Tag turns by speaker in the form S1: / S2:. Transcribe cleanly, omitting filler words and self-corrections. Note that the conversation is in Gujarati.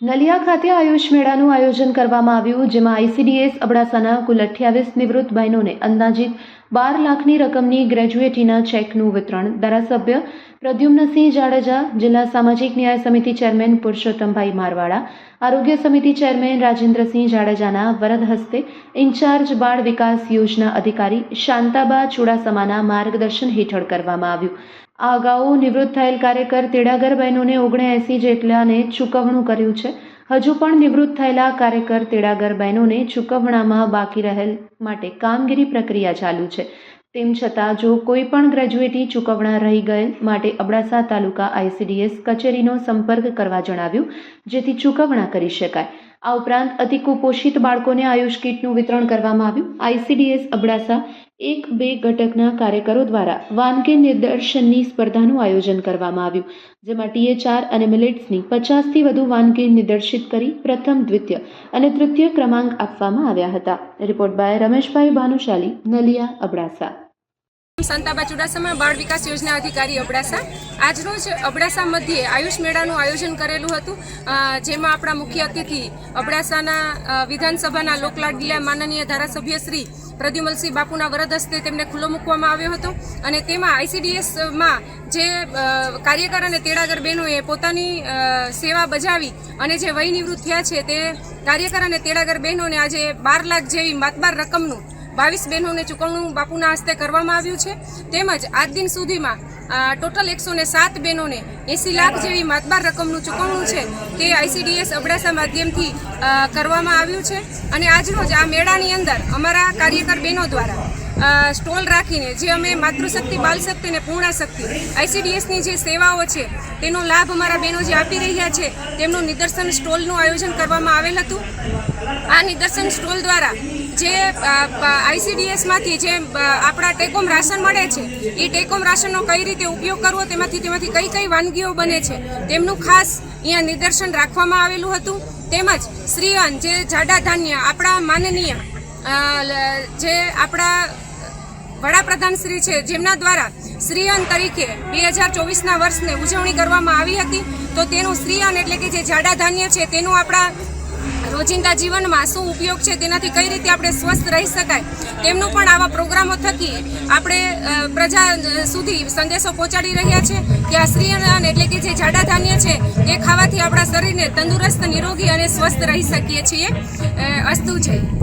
S1: નલિયા ખાતે આયુષ મેળાનું આયોજન કરવામાં આવ્યું, જેમાં આઈસીડીએસ અબડાસાના કુલ 28 નિવૃત્ત બહેનોને અંદાજિત 12 લાખની રકમની ગ્રેજ્યુએટીના ચેકનું વિતરણ ધારાસભ્ય પ્રદ્યુમ્નસિંહ જાડેજા, જિલ્લા સામાજિક ન્યાય સમિતિ ચેરમેન પુરુષોત્તમભાઈ મારવાડા, આરોગ્ય સમિતિ ચેરમેન રાજેન્દ્રસિંહ જાડેજાના વરદ હસ્તે ઇન્ચાર્જ બાળ વિકાસ યોજના અધિકારી શાંતાબા ચુડાસમાના માર્ગદર્શન હેઠળ કરવામાં આવ્યું। આ અગાઉ નિવૃત્ત થયેલ કાર્યકર તેડાગર બહેનોને 79 જેટલાને ચૂકવણું કર્યું છે। હજુ પણ નિવૃત્ત થયેલા કાર્યકર તેડાગર બહેનોને ચૂકવણામાં બાકી રહેલ માટે કામગીરી પ્રક્રિયા ચાલુ છે। તેમ છતાં જો કોઈ પણ ગ્રેજ્યુએટી ચૂકવણા રહી ગયેલ માટે અબડાસા તાલુકા આઈસીડીએસ કચેરીનો સંપર્ક કરવા જણાવ્યું, જેથી ચૂકવણા કરી શકાય। આ ઉપરાંત અતિ કુપોષિત બાળકોને આયુષ કીટનું વિતરણ કરવામાં આવ્યું। આઈસીડીએસ અબડાસા 1-2 ઘટકના કાર્યકરો દ્વારા વાનગી નિદર્શનની સ્પર્ધાનું આયોજન કરવામાં આવ્યું, જેમાં THR અને મિલેટ્સની 50થી વધુ વાનગી નિદર્શિત કરી પ્રથમ, દ્વિતીય અને તૃતીય ક્રમાંક આપવામાં આવ્યા હતા। Report by Rameshbhai Bhanushali, Naliya, Abdasa.
S2: શાંતાબા ચુડાસમા બાળ વિકાસ યોજના અધિકારી અબડાસા। આજરોજ અબડાસા મધ્યે આયુષ મેળાનું આયોજન કરેલું હતું, જેમાં આપણા મુખ્ય અતિથિ અબડાસાના વિધાનસભાના લોકલાડીલા માનનીય ધારાસભ્ય શ્રી પ્રદ્યુમલસિંહ બાપુના વરદ હસ્તે તેમને ખુલ્લો મૂકવામાં આવ્યો હતો અને તેમાં આઈસીડીએસમાં જે કાર્યકર અને તેડાગર બહેનોએ પોતાની સેવા બજાવી અને જે વય નિવૃત્ત થયા છે તે કાર્યકર અને તેડાગર બહેનોને આજે 12 લાખ જેવી માતબાર રકમનું 22 બહેનોને ચૂકવણું બાપુના હસ્તે કરવામાં આવ્યું છે। તેમજ આજ દિન સુધીમાં ટોટલ 107 બહેનોને 80 લાખ જેવી માતબાર રકમનું ચૂકવણું છે તે આઈસીડીએસ અબડાસા માધ્યમથી કરવામાં આવ્યું છે। અને આજરોજ આ મેળાની અંદર અમારા કાર્યકર બહેનો દ્વારા સ્ટોલ રાખીને જે અમે માતૃશક્તિ, બાલશક્તિ અને પૂર્ણાશક્તિ આઈસીડીએસની જે સેવાઓ છે તેનો લાભ અમારા બહેનો જે આપી રહ્યા છે તેમનું નિદર્શન સ્ટોલનું આયોજન કરવામાં આવેલ હતું। આ નિદર્શન સ્ટોલ દ્વારા જે આઈસીડીએસમાંથી જે આપણા ટેકોમ રાશન મળે છે એ ટેકોમ રાશનનો કઈ રીતે ઉપયોગ કરવો, તેમાંથી કઈ વાનગીઓ બને છે તેમનું ખાસ અહીંયા નિદર્શન રાખવામાં આવેલું હતું। તેમજ શ્રીઅન્ન જે જાડા ધાન્ય આપણા માનનીય જે આપણા વડાપ્રધાન શ્રી છે જેમના દ્વારા શ્રીઅન્ન તરીકે 2024ના વર્ષને ઉજવણી કરવામાં આવી હતી, તો તેનું શ્રીઅન્ન એટલે કે જે જાડા ધાન્ય છે તેનું આપણા રોજિંદા જીવનમાં શું ઉપયોગ છે, તેનાથી કઈ રીતે આપણે સ્વસ્થ રહી શકાય તેમનું પણ આવા પ્રોગ્રામો થકી આપણે પ્રજા સુધી સંદેશો પહોંચાડી રહ્યા છે કે આ શ્રીઅન્ન એટલે કે જે જાડા ધાન્ય છે એ ખાવાથી આપણા શરીરને તંદુરસ્ત, નિરોગી અને સ્વસ્થ રહી શકીએ છીએ। અસ્તુ છે।